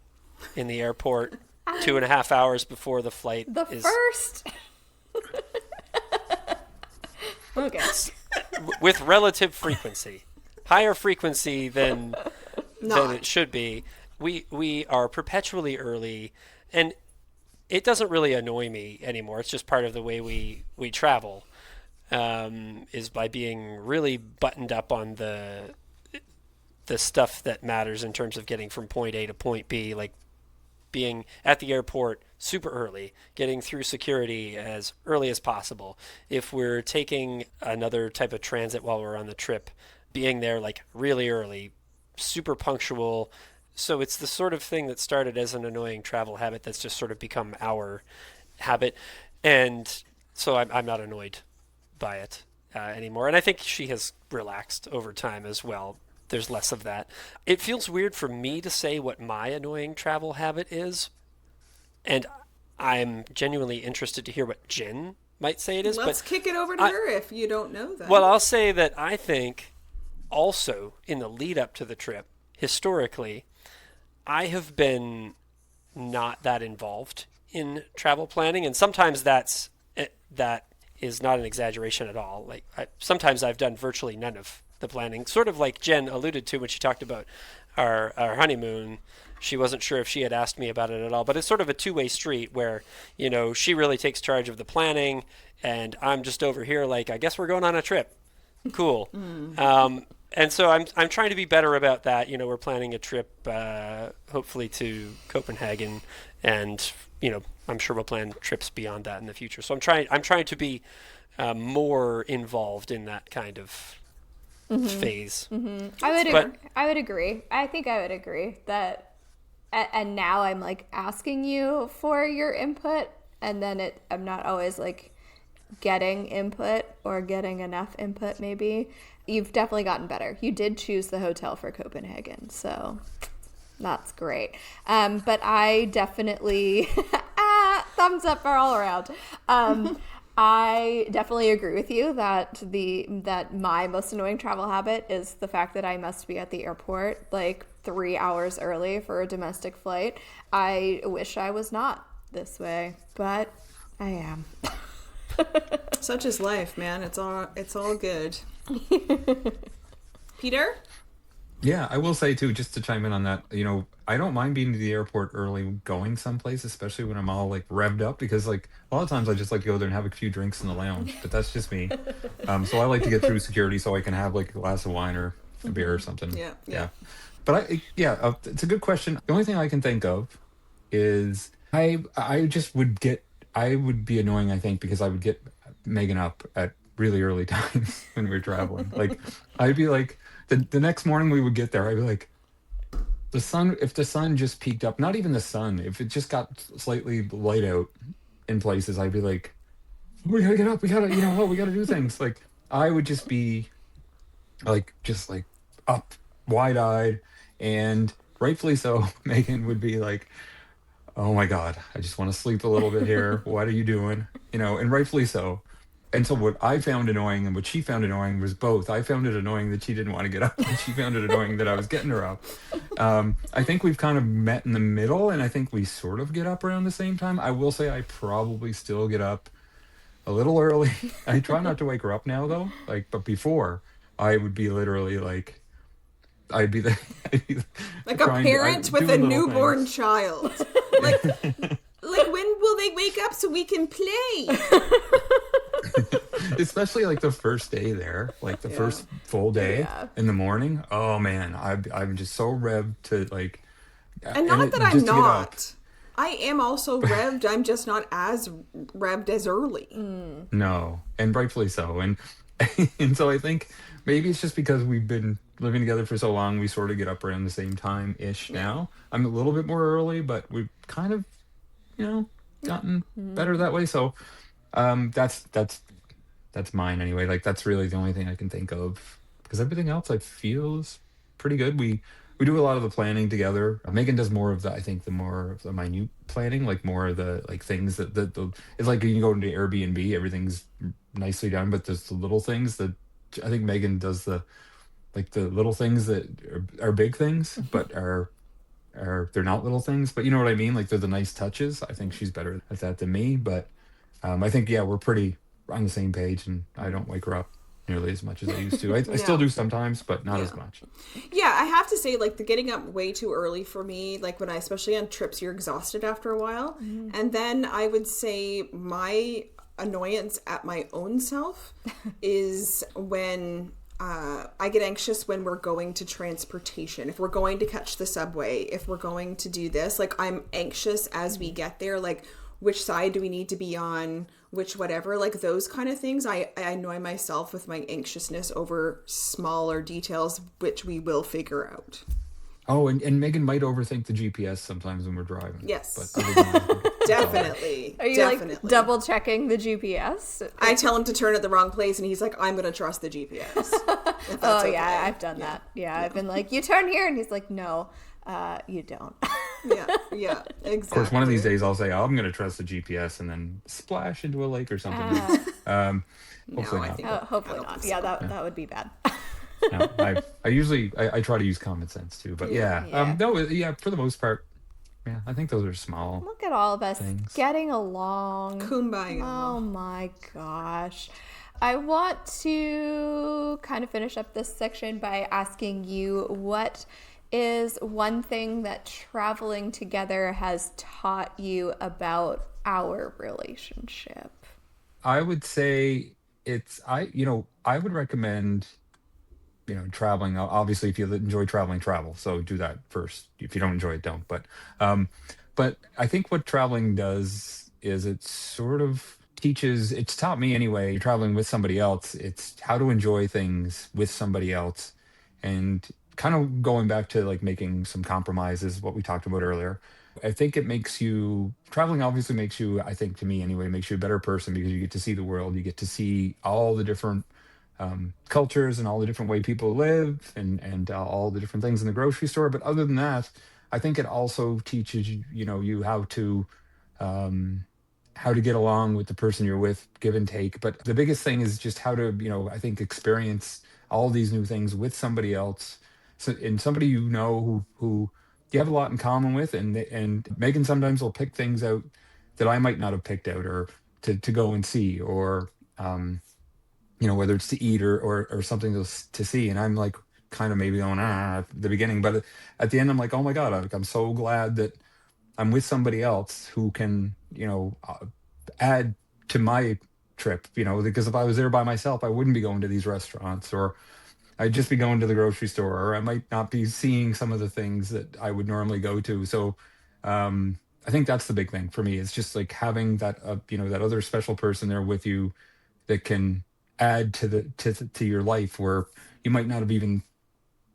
in the airport 2.5 hours before the flight is First. Okay. with relative frequency, higher frequency than it should be. We are perpetually early, and it doesn't really annoy me anymore. It's just part of the way we travel, is by being really buttoned up on the stuff that matters in terms of getting from point A to point B, like being at the airport super early, getting through security as early as possible. If we're taking another type of transit while we're on the trip, being there like really early, super punctual. So it's the sort of thing that started as an annoying travel habit that's just sort of become our habit. And so I'm not annoyed by it anymore. And I think she has relaxed over time as well. There's less of that. It feels weird for me to say what my annoying travel habit is. And I'm genuinely interested to hear what Jen might say it is. Let's kick it over to her if you don't know that. Well, I'll say that I think also in the lead up to the trip, historically, I have been not that involved in travel planning. And sometimes that is not an exaggeration at all. Like sometimes I've done virtually none of the planning, sort of like Jen alluded to when she talked about our honeymoon. She wasn't sure if she had asked me about it at all, but it's sort of a two-way street where, you know, she really takes charge of the planning and I'm just over here like, I guess we're going on a trip. Cool. And so I'm trying to be better about that. You know, we're planning a trip, hopefully to Copenhagen, and, you know, I'm sure we'll plan trips beyond that in the future. So I'm trying to be more involved in that kind of phase. I would agree. I think I would agree that, and now I'm like asking you for your input, and then I'm not always like getting input or getting enough input. Maybe you've definitely gotten better. You did choose the hotel for Copenhagen, so that's great. But I definitely thumbs up for all around. I definitely agree with you that my most annoying travel habit is the fact that I must be at the airport like 3 hours early for a domestic flight. I wish I was not this way, but I am. Such is life, man. It's all good. Peter? Yeah, I will say too, just to chime in on that, you know, I don't mind being to the airport early going someplace, especially when I'm all like revved up, because like a lot of times I just like to go there and have a few drinks in the lounge, but that's just me. So I like to get through security so I can have like a glass of wine or a beer or something. Yeah. But it's a good question. The only thing I can think of is I would be annoying, I think, because I would get Megan up at really early times when we were traveling. Like I'd be like, the next morning we would get there, I'd be like, if the sun just peaked up, not even the sun, if it just got slightly light out in places, I'd be like, we gotta get up, we gotta do things. Like I would just be like up wide-eyed And rightfully so, Megan would be like, oh my God, I just want to sleep a little bit here. What are you doing? And rightfully so. And so what I found annoying and what she found annoying was both. I found it annoying that she didn't want to get up, and she found it annoying that I was getting her up. I think we've kind of met in the middle, and I think we sort of get up around the same time. I will say I probably still get up a little early. I try not to wake her up now, though. But before, I would be literally like, I'd be, the, I'd be like a parent with a newborn child. Like, when will they wake up so we can play? Especially like the first day there, like the first full day in the morning. Oh man, I'm just so revved to like. And not that I'm not. I am also revved. I'm just not as revved as early. No, and rightfully so. And and so I think maybe it's just because we've been living together for so long, we sort of get up around the same time ish now. I'm a little bit more early, but we've kind of, gotten better that way. So that's mine anyway. Like that's really the only thing I can think of because everything else I feel is pretty good. We do a lot of the planning together. Megan does more of the, I think, the more of the minute planning, like more of the like things that it's like you go into Airbnb, everything's nicely done, but there's the little things that I think Megan does the little things that are big things, but are they're not little things, but you know what I mean? Like they're the nice touches. I think she's better at that than me, but I think we're pretty on the same page, and I don't wake her up nearly as much as I used to. I still do sometimes, but not as much. Yeah, I have to say, like, the getting up way too early for me, like, when especially on trips, you're exhausted after a while. And then I would say my annoyance at my own self is when I get anxious when we're going to transportation. If we're going to catch the subway, if we're going to do this, like, I'm anxious as we get there, like, which side do we need to be on, which whatever, like those kind of things. I annoy myself with my anxiousness over smaller details, which we will figure out. Oh, and Megan might overthink the GPS sometimes when we're driving. Yes. But definitely. Are you like double checking the GPS? I tell him to turn at the wrong place and he's like, I'm going to trust the GPS. Oh, okay. Yeah, I've done that. Yeah, I've been like, you turn here. And he's like, no, you don't. Yeah, exactly. Of course, one of these days I'll say, I'm going to trust the GPS and then splash into a lake or something. Hopefully not. Hopefully not. Yeah, that would be bad. No, I usually try to use common sense too, but for the most part, I think those are small. Look at all of us getting along. Kumbaya. Oh my gosh. I want to kind of finish up this section by asking you, what is one thing that traveling together has taught you about our relationship? I would say I would recommend, traveling. Obviously, if you enjoy traveling, travel. So do that first. If you don't enjoy it, don't. But I think what traveling does is it sort of it's taught me anyway, traveling with somebody else, it's how to enjoy things with somebody else. And kind of going back to like making some compromises, what we talked about earlier. I think traveling obviously makes you, I think to me anyway, makes you a better person because you get to see the world. You get to see all the different cultures and all the different way people live and all the different things in the grocery store. But other than that, I think it also teaches you how to get along with the person you're with, give and take. But the biggest thing is just how to, I think, experience all these new things with somebody else. So, and somebody who you have a lot in common with, and Megan sometimes will pick things out that I might not have picked out, or to go and see, or whether it's to eat or something to see. And I'm like kind of maybe going at the beginning, but at the end I'm like, oh my God, I'm so glad that I'm with somebody else who can add to my trip, because if I was there by myself, I wouldn't be going to these restaurants, or I'd just be going to the grocery store, or I might not be seeing some of the things that I would normally go to. So I think that's the big thing for me. It's just like having that, that other special person there with you that can add to your life, where you might not have even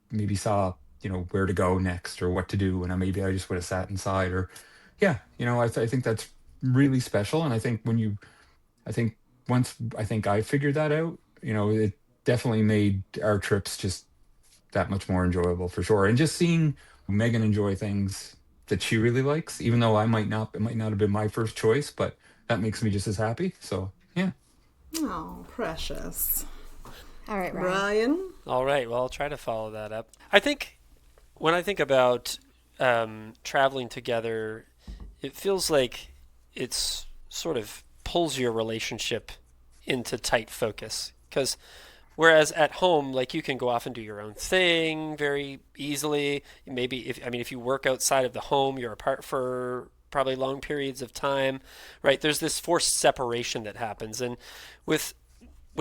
maybe saw, where to go next or what to do. And maybe I just would have sat inside, or I think that's really special. And I think once I figured that out, it definitely made our trips just that much more enjoyable for sure. And just seeing Megan enjoy things that she really likes, even though it might not have been my first choice, but that makes me just as happy. So yeah. Oh, precious. All right, Ryan. Ryan? All right. Well, I'll try to follow that up. I think when I think about traveling together, it feels like it's sort of pulls your relationship into tight focus. Because whereas at home, like you can go off and do your own thing very easily. Maybe if you work outside of the home, you're apart for probably long periods of time, right? There's this forced separation that happens, and with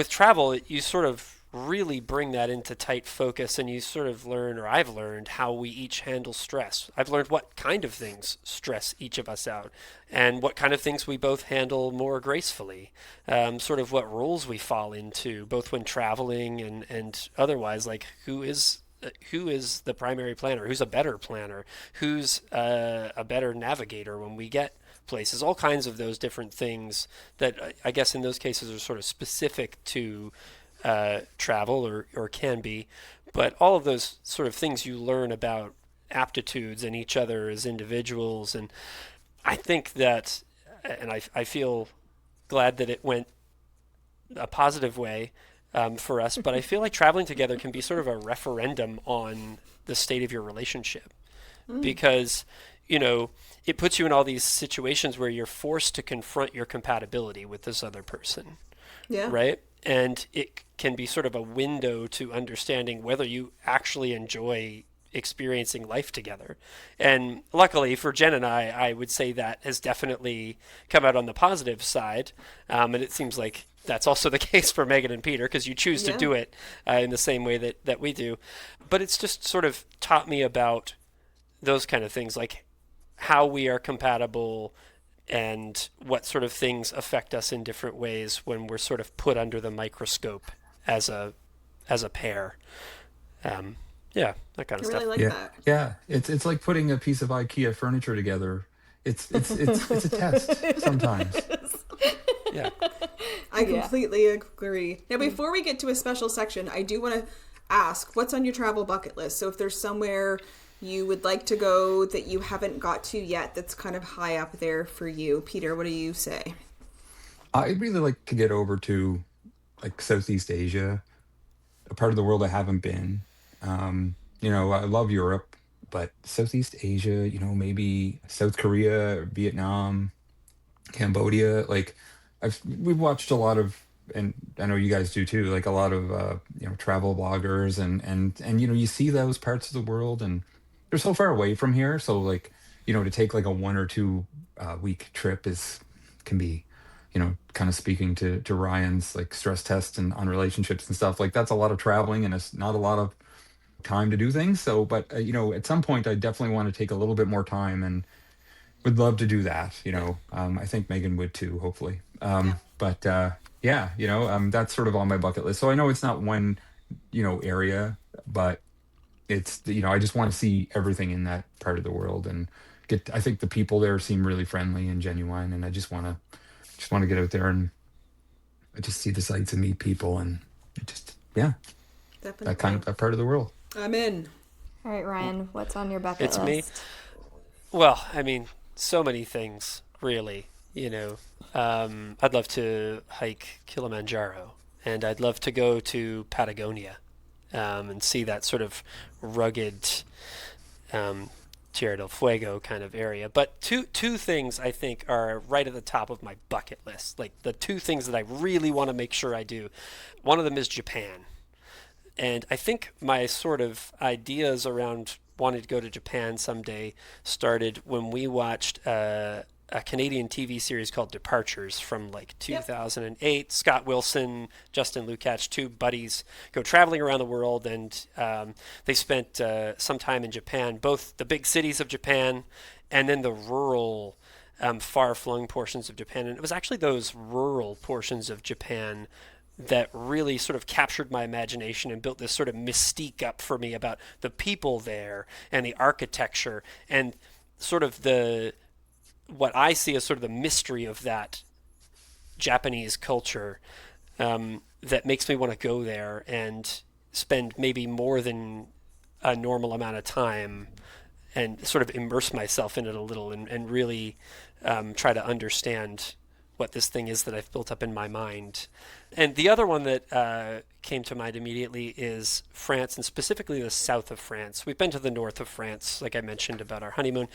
travel, you sort of really bring that into tight focus, and you sort of learn, or I've learned, how we each handle stress. I've learned what kind of things stress each of us out, and what kind of things we both handle more gracefully. Sort of what roles we fall into, both when traveling and otherwise. Like who is the primary planner? Who's a better planner? Who's a better navigator when we get places? All kinds of those different things that I guess in those cases are sort of specific to travel or can be. But all of those sort of things you learn about aptitudes in each other as individuals. And I think that, and I feel glad that it went a positive way for us, but I feel like traveling together can be sort of a referendum on the state of your relationship because, it puts you in all these situations where you're forced to confront your compatibility with this other person. Yeah. Right? And it can be sort of a window to understanding whether you actually enjoy experiencing life together. And luckily for Jen and I would say that has definitely come out on the positive side. And it seems like that's also the case for Megan and Peter, because you choose to do it in the same way that we do. But it's just sort of taught me about those kind of things, like how we are compatible and what sort of things affect us in different ways when we're sort of put under the microscope as a pair. Yeah, that kind of I stuff. really like Yeah. that. Yeah. It's like putting a piece of IKEA furniture together. It's a test sometimes. Yeah. I completely agree. Now, before we get to a special section, I do want to ask, what's on your travel bucket list? So if there's somewhere you would like to go that you haven't got to yet that's kind of high up there for you. Peter, what do you say? I'd really like to get over to like Southeast Asia, a part of the world I haven't been. I love Europe, but Southeast Asia, maybe South Korea, Vietnam, Cambodia. Like we've watched a lot of, and I know you guys do too, like a lot of travel bloggers and you see those parts of the world, and they're so far away from here. So like, to take like a 1 or 2 week trip can be, kind of speaking to Ryan's like stress test and on relationships and stuff. Like that's a lot of traveling, and it's not a lot of time to do things. So, but at some point, I definitely want to take a little bit more time, and would love to do that. I think Megan would too, hopefully. But yeah, that's sort of on my bucket list. So I know it's not one, area, but it's, I just want to see everything in that part of the world and I think the people there seem really friendly and genuine. And I just want to get out there and just see the sights and meet people and yeah, Definitely. that part of the world. I'm in. All right, Ryan, what's on your bucket It's list? me. Well, so many things, really. I'd love to hike Kilimanjaro, and I'd love to go to Patagonia and see that sort of rugged Tierra del Fuego kind of area. But two things I think are right at the top of my bucket list, like the 2 things that I really want to make sure I do. One of them is Japan. And I think my sort of ideas around wanting to go to Japan someday started when we watched a Canadian TV series called Departures from like 2008. Scott Wilson, Justin Lukács, 2 buddies go traveling around the world, and they spent some time in Japan, both the big cities of Japan and then the rural, far-flung portions of Japan. And it was actually those rural portions of Japan that really sort of captured my imagination and built this sort of mystique up for me about the people there and the architecture and sort of what I see as sort of the mystery of that Japanese culture that makes me want to go there and spend maybe more than a normal amount of time and sort of immerse myself in it a little and really try to understand what this thing is that I've built up in my mind. And the other one that came to mind immediately is France, and specifically the south of France. We've been to the north of France, like I mentioned about our honeymoon,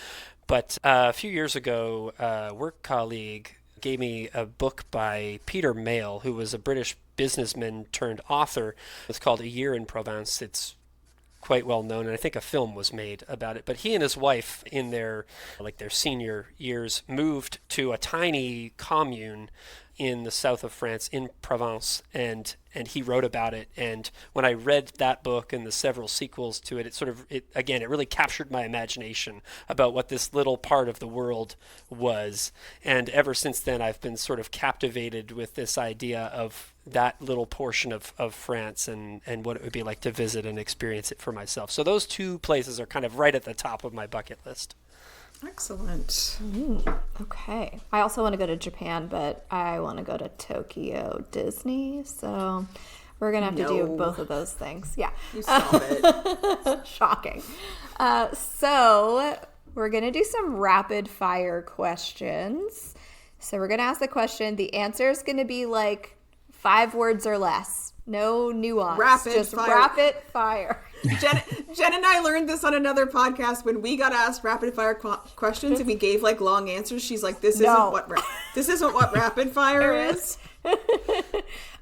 but a few years ago, a work colleague gave me a book by Peter Mayle, who was a British businessman turned author. It's called A Year in Provence. It's quite well known, and I think a film was made about it. But he and his wife, in their senior years, moved to a tiny commune in the south of France, in Provence, and he wrote about it. And when I read that book and the several sequels to it, it really captured my imagination about what this little part of the world was. And ever since then, I've been sort of captivated with this idea of that little portion of France and what it would be like to visit and experience it for myself. So those two places are kind of right at the top of my bucket list. Excellent. Okay. I also want to go to Japan, but I want to go to Tokyo Disney. So we're going to have to do both of those things. Yeah. You stop it. Shocking. So we're going to do some rapid fire questions. So we're going to ask the question. The answer is going to be like 5 words or less. No nuance. Rapid fire. Jen and I learned this on another podcast when we got asked rapid fire questions and we gave like long answers. She's like, "This isn't what rapid fire is."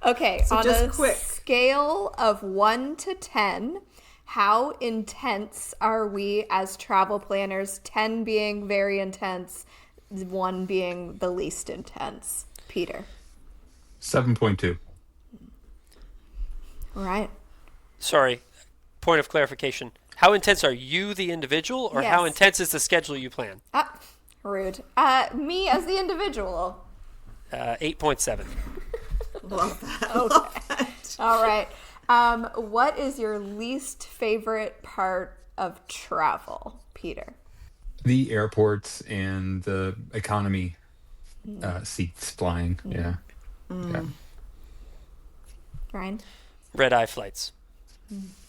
Okay, so on just a quick scale of 1 to 10, how intense are we as travel planners? 10 being very intense, 1 being the least intense. Peter. 7.2. All right. Sorry. Point of clarification. How intense are you, the individual, or how intense is the schedule you plan? Rude. Me as the individual. 8.7. Love that. Okay. Love that. All right. What is your least favorite part of travel, Peter? The airports and the economy seats flying. Yeah. Yeah. Ryan? Red-eye flights.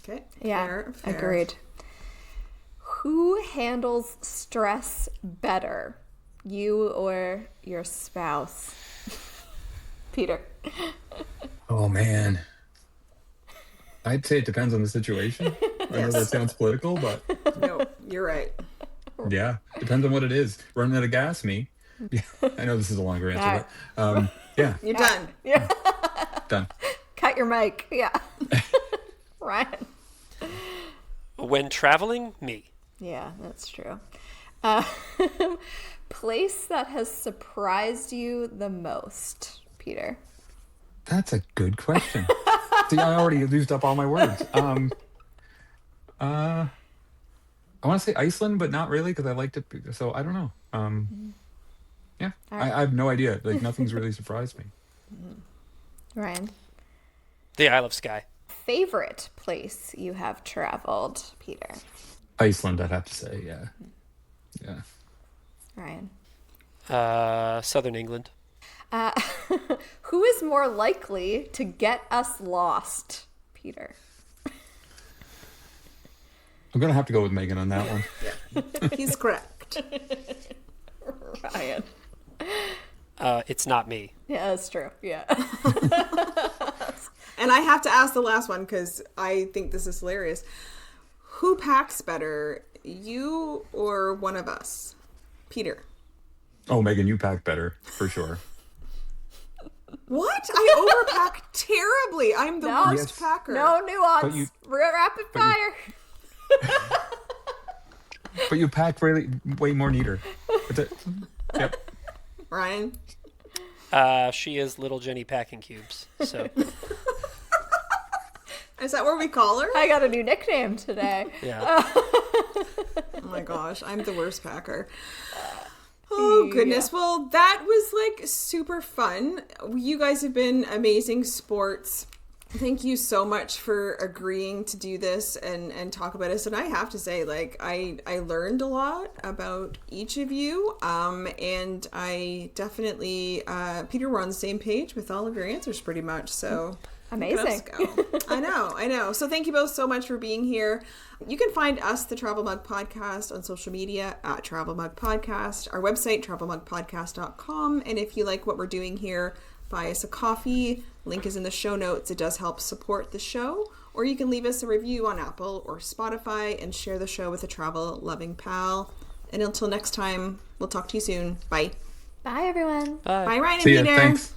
Okay. Yeah, Fair. Agreed. Who handles stress better, you or your spouse? Peter. Oh, man. I'd say it depends on the situation. I know that sounds political, but... No, you're right. Yeah, depends on what it is. Running out of gas, me. Yeah, I know this is a longer answer, but yeah. You're done. Yeah. Done. Cut your mic. Yeah. Ryan. When traveling, me. Yeah, that's true. Place that has surprised you the most, Peter. That's a good question. See, I already used up all my words. I want to say Iceland, but not really because I liked it. So I don't know. Yeah, right. I have no idea. Like nothing's really surprised me. Ryan. The Isle of Skye. Favorite place you have traveled, Peter? Iceland, I'd have to say. Yeah. Yeah. Ryan. Southern England. Who is more likely to get us lost, Peter? I'm gonna have to go with Meggan on that one. Yeah. He's correct. Ryan. It's not me. Yeah, that's true. Yeah. And I have to ask the last one because I think this is hilarious. Who packs better, you or one of us? Peter. Oh, Meggan, you pack better for sure. What? I overpack terribly. I'm the worst packer. No nuance. Rapid fire. But you pack really way more neater. Yep. Ryan? She is Little Jenny Packing Cubes. So. Is that what we call her? I got a new nickname today. Yeah. Oh my gosh, I'm the worst packer. Oh goodness. Yeah. Well, that was like super fun. You guys have been amazing sports. Thank you so much for agreeing to do this and talk about us. And I have to say, like, I learned a lot about each of you. And I definitely, Peter, we're on the same page with all of your answers pretty much. So Amazing. let's go. I know. So thank you both so much for being here. You can find us, the Travel Mug Podcast, on social media at Travel Mug Podcast, our website, travelmugpodcast.com. And if you like what we're doing here, buy us a coffee. Link is in the show notes. It does help support the show. Or you can leave us a review on Apple or Spotify and share the show with a travel-loving pal. And until next time, we'll talk to you soon. Bye. Bye, everyone. Bye. Bye, Ryan and See ya. Peter. Thanks.